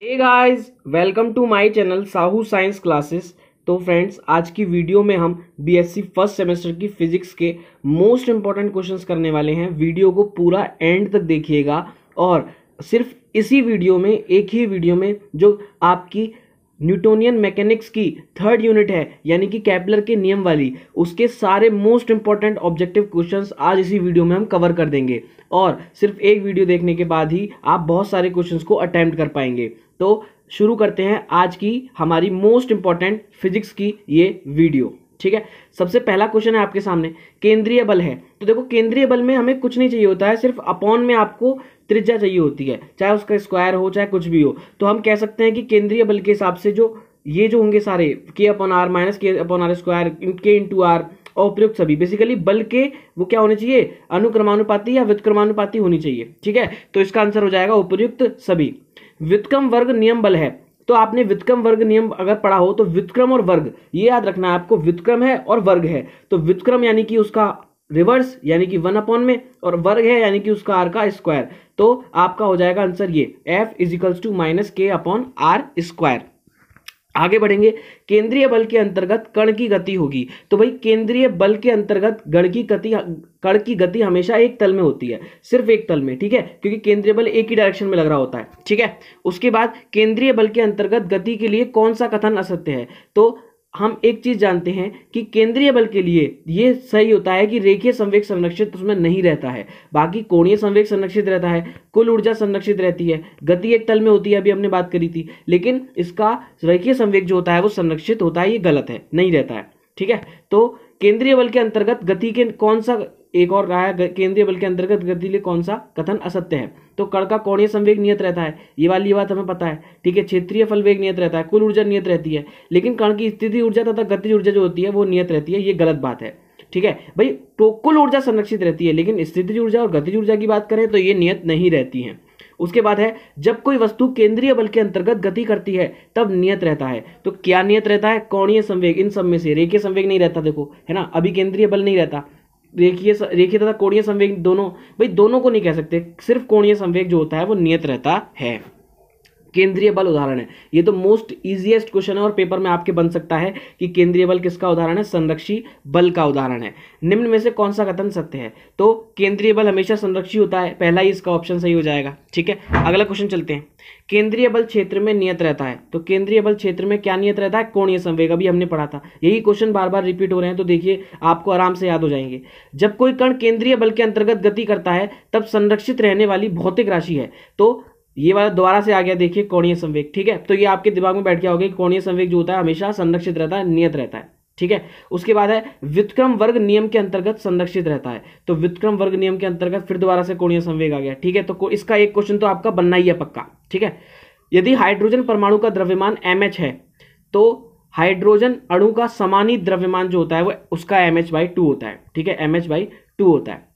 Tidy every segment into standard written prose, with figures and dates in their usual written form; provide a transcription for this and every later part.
Hey guys, welcome to my channel Sahu science classes. तो friends, आज की वीडियो में हम बीएससी फर्स्ट सेमेस्टर की फिजिक्स के मोस्ट इंपॉर्टेंट क्वेश्चंस करने वाले हैं। वीडियो को पूरा एंड तक देखिएगा और सिर्फ इसी वीडियो में, एक ही वीडियो में, जो आपकी न्यूटोनियन मैकेनिक्स की थर्ड यूनिट है यानी कि केपलर के नियम वाली, उसके सारे मोस्ट इंपॉर्टेंट ऑब्जेक्टिव क्वेश्चंस आज इसी वीडियो में हम कवर कर देंगे। और सिर्फ एक वीडियो देखने के बाद ही आप बहुत सारे क्वेश्चंस को अटेम्प्ट कर पाएंगे। तो शुरू करते हैं आज की हमारी मोस्ट इंपॉर्टेंट फिजिक्स की ये वीडियो। ठीक है, सबसे पहला क्वेश्चन है आपके सामने, केंद्रीय बल है। तो देखो, केंद्रीय बल में हमें कुछ नहीं चाहिए होता है, सिर्फ अपॉन में आपको त्रिज्या चाहिए होती है, चाहे उसका स्क्वायर हो चाहे कुछ भी हो। तो हम कह सकते हैं कि केंद्रीय बल के हिसाब से जो ये जो होंगे सारे के अपॉन आर माइनस के अपॉन आर स्क्वायर के इंटू आर और उपयुक्त सभी, बेसिकली बल के वो क्या होने चाहिए, अनुक्रमानुपाती या व्युत्क्रमानुपाती होनी चाहिए। ठीक है, तो इसका आंसर हो जाएगा उपयुक्त सभी। व्युत्क्रम वर्ग नियम बल है। तो आपने व्युत्क्रम वर्ग नियम अगर पढ़ा हो तो व्युत्क्रम और वर्ग ये याद रखना है आपको, व्युत्क्रम है और वर्ग है। तो व्युत्क्रम यानी कि उसका रिवर्स यानी कि 1 में, और वर्ग है यानी कि उसका आर का स्क्वायर। तो आपका हो जाएगा आंसर ये F इजिकल्स टू माइनस के अपॉन आर स्क्वायर। आगे बढ़ेंगे, केंद्रीय बल के अंतर्गत कण की गति होगी। तो भाई केंद्रीय बल के अंतर्गत कण की गति हमेशा एक तल में होती है, सिर्फ एक तल में। ठीक है, क्योंकि केंद्रीय बल एक ही डायरेक्शन में लग रहा होता है। ठीक है, उसके बाद केंद्रीय बल के अंतर्गत गति के लिए कौन सा कथन असत्य है। तो हम एक चीज जानते हैं कि केंद्रीय बल के लिए ये सही होता है कि रेखीय संवेग संरक्षित उसमें नहीं रहता है, बाकी कोणीय संवेग संरक्षित रहता है, कुल ऊर्जा संरक्षित रहती है, गति एक तल में होती है, अभी हमने बात करी थी, लेकिन इसका रेखीय संवेग जो होता है वो संरक्षित होता है, ये गलत है, नहीं रहता है। ठीक है, तो केंद्रीय बल के अंतर्गत गति के कौन सा, एक और रहा है, केंद्रीय बल के अंतर्गत गति के लिए कौन सा कथन असत्य है। तो कण का कोणीय संवेग नियत रहता है, ये वाली बात हमें पता है। ठीक है, क्षेत्रीय फल वेग नियत रहता है, कुल ऊर्जा नियत रहती है, लेकिन कण की स्थिति ऊर्जा तथा गतिज ऊर्जा जो होती है वो नियत रहती है, ये गलत बात है। ठीक है भाई, तो कुल ऊर्जा संरक्षित रहती है, लेकिन स्थितिज ऊर्जा और गतिज ऊर्जा की बात करें तो ये नियत नहीं रहती है। उसके बाद है, जब कोई वस्तु केंद्रीय बल के अंतर्गत गति करती है तब नियत रहता है। तो क्या नियत रहता है, कोणीय संवेग। इन सब में से रेखीय संवेग नहीं रहता, देखो है ना, अभी केंद्रीय बल नहीं रहता, रेखीय तथा कोणीय संवेग दोनों, भाई दोनों को नहीं कह सकते, सिर्फ कोणीय संवेग जो होता है वो नियत रहता है। केंद्रीय बल उदाहरण है, ये तो मोस्ट इजीएस्ट क्वेश्चन है और पेपर में आपके बन सकता है कि केंद्रीय बल किसका उदाहरण है, संरक्षी बल का उदाहरण है। निम्न में से कौन सा कथन सत्य है। तो केंद्रीय बल हमेशा संरक्षी होता है, पहला ही इसका ऑप्शन सही हो जाएगा। ठीक है, अगला क्वेश्चन चलते हैं। केंद्रीय बल क्षेत्र में नियत रहता है। तो केंद्रीय बल क्षेत्र में क्या नियत रहता है, कोणीय संवेग, अभी हमने पढ़ा था। यही क्वेश्चन बार बार रिपीट हो रहे हैं तो देखिए आपको आराम से याद हो जाएंगे। जब कोई कण केंद्रीय बल के अंतर्गत गति करता है तब संरक्षित रहने वाली भौतिक राशि है। तो ये वाला दोबारा से आ गया, देखिए कोणीय संवेग। ठीक है, तो ये आपके दिमाग में बैठ गया होगा कि कोणीय संवेग जो होता है हमेशा संरक्षित रहता है, नियत रहता है। ठीक है, उसके बाद है, व्युत्क्रम वर्ग नियम के अंतर्गत संरक्षित रहता है। तो व्युत्क्रम वर्ग नियम के अंतर्गत फिर दोबारा से कोणीय संवेग आ गया। ठीक है, तो इसका एक क्वेश्चन तो आपका बनना ही है पक्का। ठीक है, यदि हाइड्रोजन परमाणु का द्रव्यमान mh है तो हाइड्रोजन अणु का समानी द्रव्यमान जो होता है वो उसका mh/2 होता है। ठीक है, mh/2 होता है।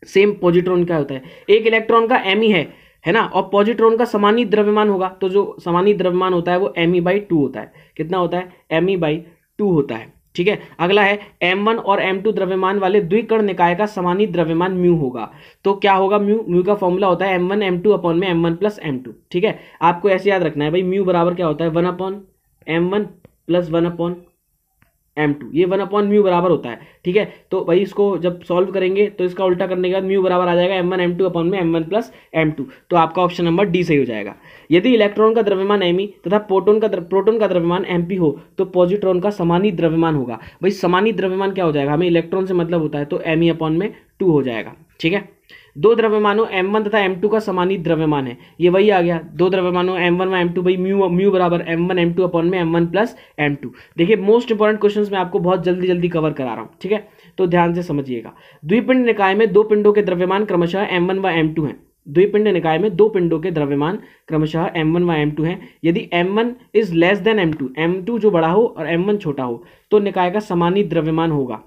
सेम पॉजिट्रॉन का होता है, एक इलेक्ट्रॉन का me है ना, और पॉजिट्रॉन का समानी द्रव्यमान होगा, तो जो समानी द्रव्यमान होता है वो me/2 होता है। कितना होता है, me/2 होता है। ठीक है, अगला है, m1 और m2 द्रव्यमान वाले द्विकर्ण निकाय का समानी द्रव्यमान म्यू होगा। तो क्या होगा, म्यू का फॉर्मूला होता है m1 m2 अपॉन में m1 प्लस m2। ठीक है, आपको ऐसे याद रखना है भाई, म्यू बराबर क्या होता है, 1/m1 प्लस 1/m2, ये 1/म्यू बराबर होता है। ठीक है, तो भाई इसको जब सॉल्व करेंगे तो इसका उल्टा करने के बाद म्यू बराबर आ जाएगा m1 m2 अपॉन में m1 प्लस m2। तो आपका ऑप्शन नंबर डी सही हो जाएगा। यदि इलेक्ट्रॉन का द्रव्यमान me तथा प्रोटॉन का द्रव्यमान mp हो तो पॉजिट्रॉन का समानी द्रव्यमान होगा। भाई समानी द्रव्यमान क्या हो जाएगा, हमें इलेक्ट्रॉन से मतलब होता है, तो me अपॉन में 2 हो जाएगा। ठीक है, दो द्रव्यमानों m1 तथा m2 का समानी द्रव्यमान है, ये वही आ गया, दो द्रव्यमानों m1 व m2, भाई म्यू बराबर m1 m2 अपॉन में m1 प्लस m2। देखिए मोस्ट इंपॉर्टेंट क्वेश्चंस मैं आपको बहुत जल्दी जल्दी कवर करा रहा हूँ। ठीक है, तो ध्यान से समझिएगा। द्विपिंड निकाय में दो पिंडों के द्रव्यमान क्रमशः m1 व m2 हैं। द्विपिंड निकाय में दो पिंडों के द्रव्यमान क्रमशः m1 व m2 हैं। यदि m1 is less than m2, m2 जो बड़ा हो और m1 छोटा हो तो निकाय का समानी द्रव्यमान होगा।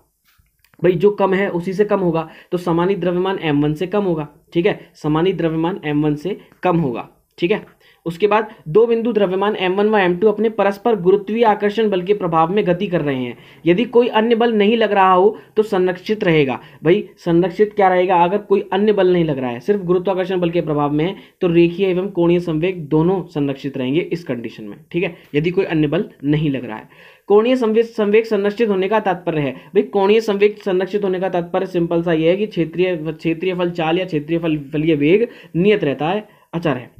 भाई जो कम है उसी से कम होगा, तो समानी द्रव्यमान m1 से कम होगा। ठीक है, समानी द्रव्यमान m1 से कम होगा। ठीक है। उसके बाद दो बिंदु द्रव्यमान m1 व m2 अपने परस्पर गुरुत्वीय आकर्षण बल के प्रभाव में गति कर रहे हैं। यदि कोई अन्य बल नहीं लग रहा हो तो संरक्षित रहेगा। भाई संरक्षित क्या रहेगा? अगर कोई अन्य बल नहीं लग रहा है, सिर्फ गुरुत्वाकर्षण बल के प्रभाव में है, तो रेखीय एवं कोणीय संवेग दोनों संरक्षित रहेंगे इस कंडीशन में। ठीक है, यदि कोई अन्य बल नहीं लग रहा है। कोणीय संवेग संरक्षित होने का तात्पर्य है, भाई कोणीय संवेग संरक्षित होने का तात्पर्य सिंपल सा ये है कि क्षेत्रीय फल चाल या क्षेत्रीय फलीय वेग नियत रहता है, अचर है।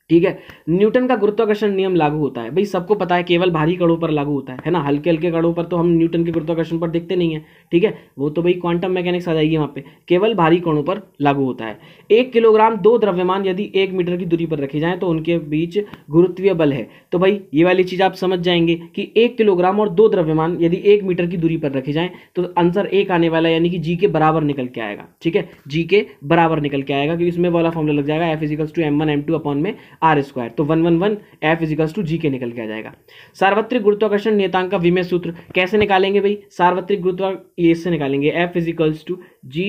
ठीक है, न्यूटन का गुरुत्वाकर्षण नियम लागू होता है। भाई सबको पता है केवल भारी कणों पर लागू होता है ना, हल्के हल्के कणों पर तो हम न्यूटन के गुरुत्वाकर्षण पर देखते नहीं है। ठीक है, वो तो भाई क्वांटम मैकेनिक्स आ जाएगी वहां पे, केवल भारी कणों पर लागू होता है। 1 किलोग्राम दो द्रव्यमान यदि 1 मीटर की दूरी पर रखे जाएं तो उनके बीच गुरुत्वीय बल है। तो भाई ये वाली चीज आप समझ जाएंगे कि 1 किलोग्राम और 2 द्रव्यमान यदि 1 मीटर की दूरी पर रखे जाएं तो आंसर 1 आने वाला, यानी कि जी के बराबर निकल के आएगा। ठीक है, जी के बराबर निकल के आएगा, क्योंकि इसमें वाला फॉर्मूला लग जाएगा F = m1 m2 अपॉन में r²। तो 1 F = g के निकल के आ जाएगा। सार्वत्रिक गुरुत्वाकर्षण नियतांक का विमेय सूत्र कैसे निकालेंगे भाई? सार्वत्रिक गुरुत्वाकर्षण इससे निकालेंगे, F = g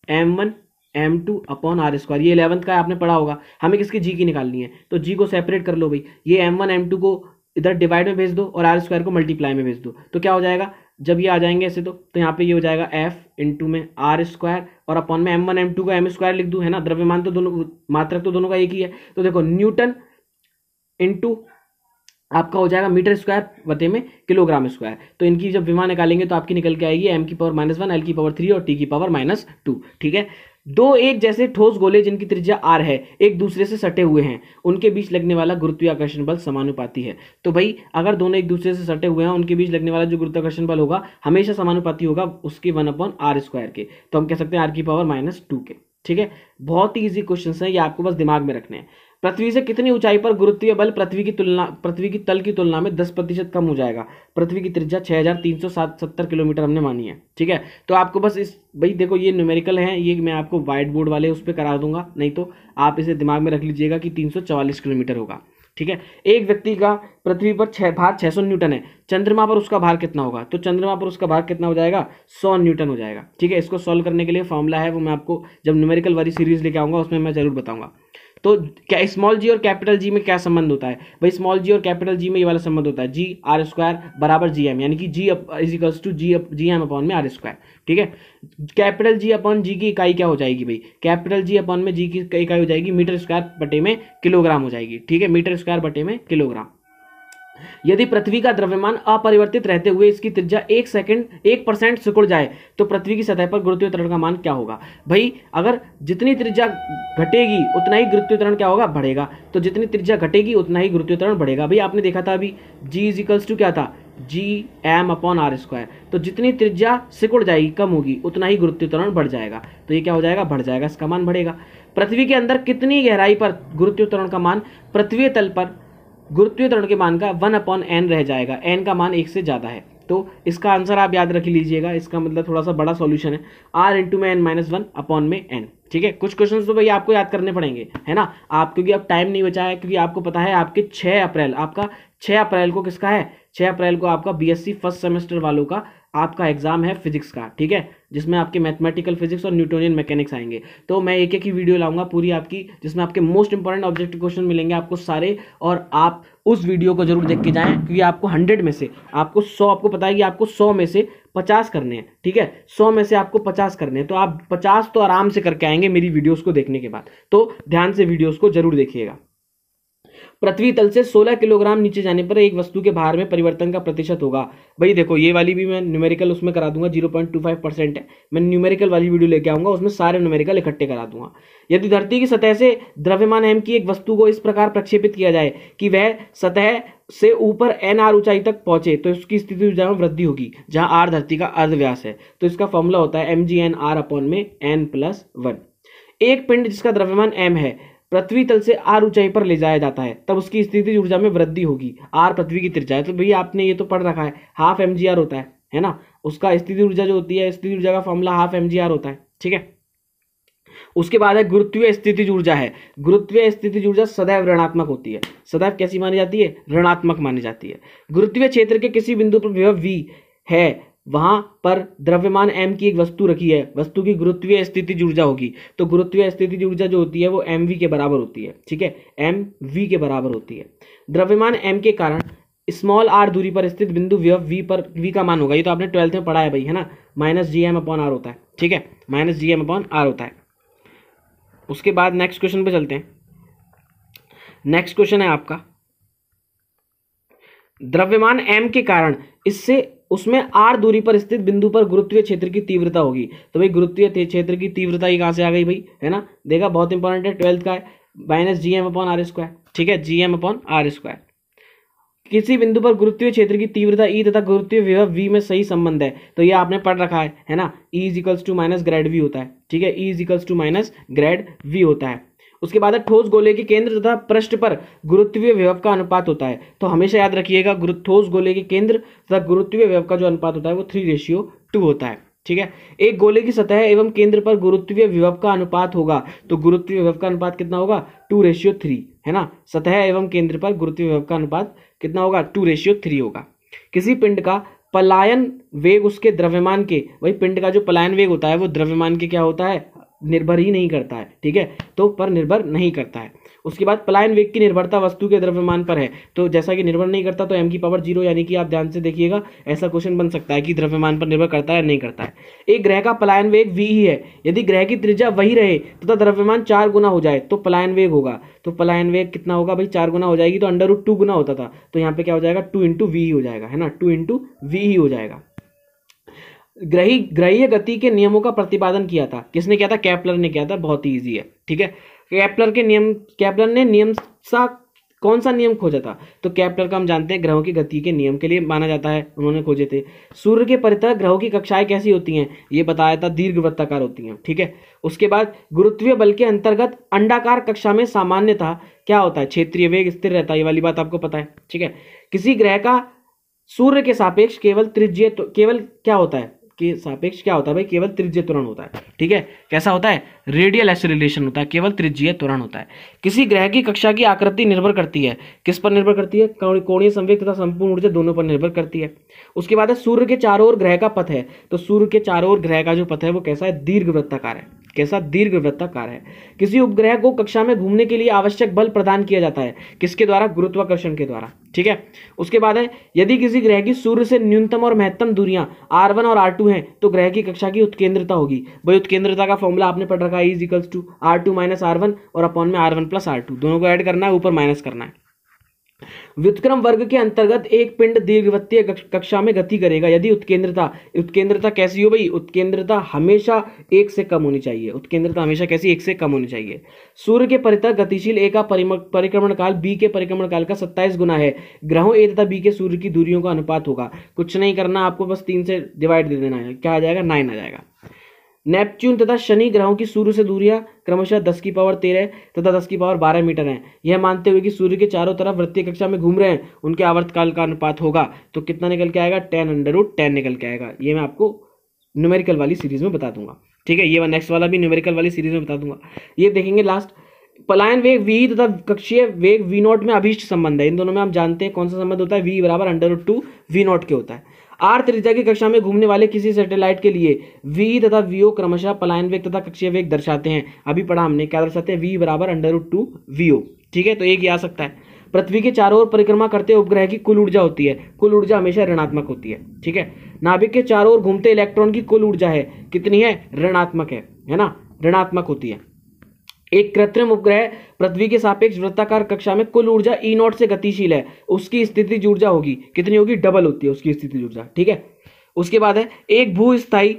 m1 m2 upon r²। ये 11th का आपने पढ़ा होगा। हमें किसकी g की निकालनी है, तो g को सेपरेट कर लो भाई। ये m1 m2 को इधर डिवाइड में भेज दो और r² को मल्टीप्लाई में भेज दो, तो क्या हो जाएगा? जब ये आ जाएंगे ऐसे तो यहाँ पे ये हो जाएगा F इंटू में r² और अपॉन में m1 m2 को m² लिख दूं, है ना। द्रव्यमान तो दोनों, मात्रक तो दोनों का एक ही है। तो देखो न्यूटन इंटू आपका हो जाएगा मीटर स्क्वायर बटे में किलोग्राम स्क्वायर। तो इनकी जब विमा निकालेंगे तो आपकी निकल के आएगी m⁻⁻⁻, l⁻³ और t⁻²। ठीक है, दो एक जैसे ठोस गोले जिनकी त्रिज्या r है, एक दूसरे से सटे हुए हैं, उनके बीच लगने वाला गुरुत्वाकर्षण बल समानुपाती है। तो भाई अगर दोनों एक दूसरे से सटे हुए हैं, उनके बीच लगने वाला जो गुरुत्वाकर्षण बल होगा हमेशा समानुपाती होगा उसकी 1/r² के। तो हम कह सकते हैं r⁻² के। ठीक है, बहुत ही ईजी क्वेश्चन है, ये आपको बस दिमाग में रखने हैं। पृथ्वी से कितनी ऊंचाई पर गुरुत्वीय बल पृथ्वी की तल की तुलना में 10% कम हो जाएगा? पृथ्वी की त्रिज्या 6370 किलोमीटर हमने मानी है। ठीक है, तो आपको बस इस, भाई देखो ये न्यूमेरिकल है, ये मैं आपको व्हाइट बोर्ड वाले उस पर करा दूंगा, नहीं तो आप इसे दिमाग में रख लीजिएगा कि 344 किलोमीटर होगा। ठीक है, एक व्यक्ति का पृथ्वी पर भार 600 न्यूटन है, चंद्रमा पर उसका भार कितना होगा? तो चंद्रमा पर उसका भार कितना हो जाएगा? 100 न्यूटन हो जाएगा। ठीक है, इसको सॉल्व करने के लिए फॉर्मूला है, वो मैं आपको जब न्यूमेरिकल वाली सीरीज लेके आऊंगा उसमें मैं जरूर बताऊंगा। तो क्या स्मॉल जी और कैपिटल जी में क्या संबंध होता है भाई? स्मॉल जी और कैपिटल जी में ये वाला संबंध होता है, जी r² बराबर gm, यानी कि g = gm अपॉन में r²। ठीक है, कैपिटल जी अपॉन जी की इकाई क्या हो जाएगी भाई? कैपिटल जी अपॉन में जी की इकाई हो जाएगी मीटर स्क्वायर बटे में किलोग्राम हो जाएगी। ठीक है, मीटर स्क्वायर बटे में किलोग्राम। यदि पृथ्वी का द्रव्यमान अपरिवर्तित रहते हुए इसकी त्रिज्या 1% सिकुड़ जाए तो पृथ्वी की सतह पर गुरुत्वीय त्वरण का मान क्या होगा? भाई अगर जितनी त्रिज्या घटेगी उतना ही गुरुत्वीय त्वरण क्या होगा? बढ़ेगा। तो जितनी त्रिज्या घटेगी उतना ही गुरुत्वीय त्वरण बढ़ेगा। भाई आपने देखा था अभी G = क्या था? gm/r²। तो जितनी त्रिज्या सिकुड़ जाएगी, कम होगी, उतना ही गुरुत्वीय त्वरण बढ़ जाएगा। तो ये क्या हो जाएगा? बढ़ जाएगा, इसका मान बढ़ेगा। पृथ्वी के अंदर कितनी गहराई पर गुरुत्वीय त्वरण का मान पृथ्वी तल पर गुरुत्वीय त्वरण के मान का 1/n रह जाएगा? n का मान 1 से ज्यादा है। तो इसका आंसर आप याद रख लीजिएगा, इसका मतलब थोड़ा सा बड़ा सॉल्यूशन है, r इंटू में n-1 अपॉन में n। ठीक है, कुछ क्वेश्चंस तो भाई आपको याद करने पड़ेंगे, है ना। आप क्योंकि अब टाइम नहीं बचा है, क्योंकि आपको पता है आपके 6 अप्रैल को किसका है? 6 अप्रैल को आपका बीएससी फर्स्ट सेमेस्टर वालों का आपका एग्जाम है फिजिक्स का। ठीक है, जिसमें आपके मैथमेटिकल फिजिक्स और न्यूटोनियन मैकेनिक्स आएंगे। तो मैं एक ही वीडियो लाऊंगा पूरी आपकी, जिसमें आपके मोस्ट इंपॉर्टेंट ऑब्जेक्टिव क्वेश्चन मिलेंगे आपको सारे, और आप उस वीडियो को जरूर देख के जाएं, क्योंकि आपको 100 में से आपको 100, आपको पता है कि आपको 100 में से 50 करने हैं। ठीक है, 100 में से आपको 50 करने हैं, तो आप 50 तो आराम से करके आएंगे मेरी वीडियोस को देखने के बाद। तो ध्यान से वीडियोस को जरूर देखिएगा। पृथ्वी तल से 16 किलोग्राम नीचे जाने पर एक वस्तु के भार में परिवर्तन का प्रतिशत होगा? भाई देखो ये वाली भी मैं न्यूमेरिकल उसमें करा दूंगा, 0.25% है। मैं न्यूमेरिकल वाली वीडियो लेके आऊंगा, उसमें सारे न्यूमेरिकल इकट्ठे करा दूंगा। यदि धरती की सतह से द्रव्यमान m की एक वस्तु को इस प्रकार प्रक्षेपित किया जाए कि वह सतह से ऊपर nr ऊंचाई तक पहुंचे तो उसकी स्थिति ऊर्जा में वृद्धि होगी, जहां r धरती का अर्धव्यास है। तो इसका फॉर्मूला होता है mgn r अपॉन में n+1। एक पिंड जिसका द्रव्यमान m है पृथ्वी तल से r ऊंचाई पर ले जाया जाता है, तब उसकी स्थिति ऊर्जा में वृद्धि होगी। r पृथ्वी की त्रिज्या है, तो भैया आपने ये तो पढ़ रखा है, हाफ mgr होता है ना। उसका स्थिति ऊर्जा जो होती है, स्थिति ऊर्जा का फॉर्मूला हाफ mgr होता है। ठीक है, उसके बाद है गुरुत्वीय स्थितिज ऊर्जा है। गुरुत्वीय स्थितिज ऊर्जा सदैव ऋणात्मक होती है। सदैव कैसी मानी जाती है? ऋणात्मक मानी जाती है। गुरुत्वीय क्षेत्र के किसी बिंदु पर विभव v है वहां पर द्रव्यमान m की एक वस्तु रखी है, वस्तु की गुरुत्वीय स्थितिज ऊर्जा होगी, तो गुरुत्वीय स्थितिज ऊर्जा जो होती है वो mv के बराबर होती है। ठीक है, mv के बराबर होती है। द्रव्यमान m के कारण स्मॉल r दूरी पर स्थित बिंदु विभव v पर v का मान होगा, ये तो आपने 12th में पढ़ा है भाई, है ना, -gm/r होता है। ठीक है, -gm/r होता है। उसके बाद नेक्स्ट क्वेश्चन पे चलते हैं। नेक्स्ट क्वेश्चन है आपका, द्रव्यमान m के कारण इससे उसमें r दूरी पर स्थित बिंदु पर गुरुत्वीय क्षेत्र की तीव्रता होगी। तो भाई गुरुत्वीय क्षेत्र की तीव्रता ये कहां से आ गई भाई, है ना, देखा, बहुत इंपॉर्टेंट है, 12th का है, -gm/r²। ठीक है, gm/r²। किसी बिंदु पर गुरुत्वीय क्षेत्र की तीव्रता E तथा गुरुत्वीय विभव V में सही संबंध है, तो ये आपने पढ़ रखा है ना, E equals to minus grad V होता है। ठीक है, E equals to minus grad V होता है। उसके बाद ठोस गोले के केंद्र तथा पृष्ठ पर गुरुत्वीय विभव का अनुपात होता है। तो हमेशा याद रखिएगा, ठोस गोले के केंद्र तथा गुरुत्वीय विभव का जो अनुपात होता है वो 3:2 होता है। ठीक है, एक गोले की सतह एवं केंद्र पर गुरुत्वीय विभव का अनुपात होगा, तो गुरुत्वीय विभव का अनुपात कितना होगा, 2:3, है ना, सतह एवं केंद्र पर गुरुत्वीय विभव का अनुपात कितना होगा, 2:3 होगा। किसी पिंड का पलायन वेग उसके द्रव्यमान के, वही पिंड का जो पलायन वेग होता है वो द्रव्यमान के क्या होता है, निर्भर ही नहीं करता है। ठीक है, तो पर निर्भर नहीं करता है। उसके बाद पलायन वेग की निर्भरता वस्तु के द्रव्यमान पर है, तो जैसा कि निर्भर नहीं करता तो m⁻0, यानी कि आप ध्यान से देखिएगा, ऐसा क्वेश्चन बन सकता है कि द्रव्यमान पर निर्भर करता है नहीं करता है। एक ग्रह का पलायन वेग v ही है, यदि ग्रह की त्रिज्या वही रहे तथा द्रव्यमान 4 गुना हो जाए तो पलायन वेग होगा। तो पलायन वेग कितना होगा भाई, 4 गुना हो जाएगी, तो √2 गुना होता था, तो यहाँ पे क्या हो जाएगा, 2 × v ही हो जाएगा, है ना, 2 × v ही हो जाएगा। ग्रहीय गति के नियमों का प्रतिपादन किया था, किसने किया था, केपलर ने किया था, बहुत ही ईजी है। ठीक है, केपलर ने नियम सा कौन सा नियम खोजा था, तो केपलर का हम जानते हैं ग्रहों की गति के नियम के लिए माना जाता है, उन्होंने खोजे थे। सूर्य के परितः ग्रहों की कक्षाएं कैसी होती हैं, ये बताया था, दीर्घवृत्ताकार होती हैं। ठीक है, उसके बाद गुरुत्वीय बल के अंतर्गत अंडाकार कक्षा में सामान्यतः क्या होता है, क्षेत्रीय वेग स्थिर रहता है, ये वाली बात आपको पता है। ठीक है, किसी ग्रह का सूर्य के सापेक्ष केवल क्या होता है, के सापेक्ष क्या होता है भाई, केवल त्रिज्यीय त्वरण होता है। ठीक है, कैसा होता है, रेडियल एक्सेलरेशन होता है, केवल त्रिज्यीय त्वरण होता है। किसी ग्रह की कक्षा की आकृति निर्भर करती है, किस पर निर्भर करती है, कोणीय संवेग तथा संपूर्ण ऊर्जा दोनों पर निर्भर करती है। उसके बाद है सूर्य के चारों ओर ग्रह का पथ है, तो सूर्य के चारों ओर ग्रह का जो पथ है वो कैसा है, दीर्घवृत्ताकार है। कैसा, दीर्घवृत्ताकार है। किसी उपग्रह को कक्षा में घूमने के लिए आवश्यक बल प्रदान किया जाता है, किसके द्वारा, गुरुत्वाकर्षण के द्वारा। ठीक है, उसके बाद है यदि किसी ग्रह की सूर्य से न्यूनतम और महत्तम दूरियां r1 और r2 हैं, तो ग्रह की कक्षा की उत्केंद्रता होगी। भाई उत्केंद्रता का फॉर्मूला आपने पढ़ रखा है, E = R2 - R1 और अपॉन में R1 + R2, दोनों को ऐड करना है, ऊपर माइनस करना है। व्युत्क्रम वर्ग के अंतर्गत एक पिंड दीर्घवृत्तीय कक्षा में गति करेगा यदि उत्केंद्रता कैसी हो भाई, उत्केंद्रता हमेशा 1 से कम होनी चाहिए। उत्केंद्रता हमेशा कैसी, 1 से कम होनी चाहिए। सूर्य के परितः गतिशील ए का परिक्रमण काल बी के परिक्रमण काल का 27 गुना है। ग्रहों ए तथा बी के सूर्य की दूरियों का अनुपात होगा। कुछ नहीं करना आपको, बस 3 से डिवाइड दे देना है, क्या आ जाएगा, 9 आ जाएगा। नेपच्यून तथा शनि ग्रहों की सूर्य से दूरियां क्रमशः 10⁻13 तथा 10⁻12 मीटर हैं। यह मानते हुए कि सूर्य के चारों तरफ वृत्तीय कक्षा में घूम रहे हैं, उनके आवर्तकाल का अनुपात होगा, तो कितना निकल के आएगा, 10√10 निकल के आएगा। ये मैं आपको न्यूमेरिकल वाली सीरीज में बता दूंगा। ठीक है, ये नेक्स्ट वाला भी न्यूमेरिकल वाली सीरीज में बता दूंगा। ये देखेंगे लास्ट, पलायन वेग v तथा कक्षीय वेग v0 में अभीष्ट संबंध है। इन दोनों में आप जानते हैं कौन सा संबंध होता है, v = √2 v0 के होता है। r त्रिज्या की कक्षा में घूमने वाले किसी सैटेलाइट के लिए v तथा vo क्रमशः पलायन वेग तथा कक्षीय वेग दर्शाते हैं। अभी पढ़ा हमने, क्या दर्शाते हैं, v = √2 vo। ठीक है, तो एक ये आ सकता है। पृथ्वी के चारों ओर परिक्रमा करते उपग्रह की कुल ऊर्जा होती है, कुल ऊर्जा हमेशा ऋणात्मक होती है। ठीक है, नाभिक के चारों ओर घूमते इलेक्ट्रॉन की कुल ऊर्जा है, कितनी है, ऋणात्मक है ना, ऋणात्मक होती है। एक कृत्रिम उपग्रह पृथ्वी के सापेक्ष वृत्ताकार कक्षा में कुल ऊर्जा E0 से गतिशील है, उसकी स्थितिज ऊर्जा होगी, कितनी होगी, डबल होती है उसकी स्थितिज ऊर्जा। ठीक है, उसके बाद है एक भूस्थायी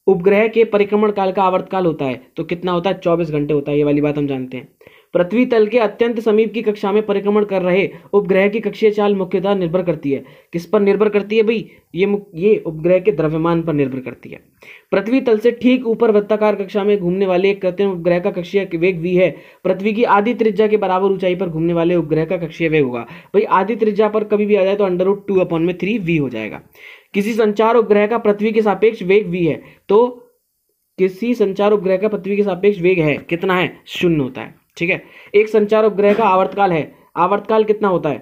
उपग्रह के परिक्रमण काल का आवर्तकाल होता है, तो कितना होता है, 24 घंटे होता है। ये वाली बात हम जानते हैं। पृथ्वी तल के अत्यंत समीप की कक्षा में परिक्रमण कर रहे उपग्रह की कक्षीय चाल मुख्यतः निर्भर करती है, किस पर निर्भर करती है भाई, ये उपग्रह के द्रव्यमान पर निर्भर करती है। पृथ्वी तल से ठीक ऊपर वृत्ताकार कक्षा में घूमने वाले एक कृत्रिम उपग्रह का कक्षीय वेग v है, पृथ्वी की आधी त्रिज्या के बराबर ऊंचाई पर घूमने वाले उपग्रह का कक्षीय वेग होगा। भाई आधी त्रिज्या पर कभी भी आ जाए तो √2/3 v हो जाएगा। किसी संचार उपग्रह का पृथ्वी के सापेक्ष वेग v है, तो किसी संचार उपग्रह का पृथ्वी के सापेक्ष वेग है, कितना है, 0 होता है। ठीक है, एक संचार उपग्रह का आवर्तकाल है, आवर्तकाल कितना होता है,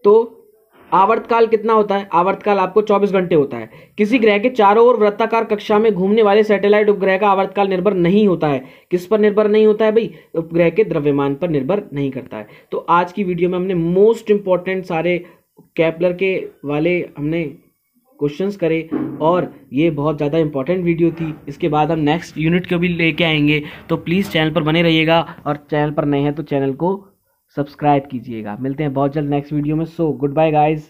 तो आवर्तकाल कितना होता है? आवर्तकाल आपको 24 घंटे होता है। किसी ग्रह के चारों ओर वृत्ताकार कक्षा में घूमने वाले सैटेलाइट उपग्रह का आवर्तकाल निर्भर नहीं होता है। किस पर निर्भर नहीं होता है भाई? उपग्रह के द्रव्यमान पर निर्भर नहीं करता है। तो आज की वीडियो में हमने मोस्ट इंपॉर्टेंट सारे केपलर के वाले हमने क्वेश्चंस करे और ये बहुत ज़्यादा इंपॉर्टेंट वीडियो थी। इसके बाद हम नेक्स्ट यूनिट को भी लेके आएंगे, तो प्लीज़ चैनल पर बने रहिएगा और चैनल पर नए हैं तो चैनल को सब्सक्राइब कीजिएगा। मिलते हैं बहुत जल्द नेक्स्ट वीडियो में। So goodbye guys.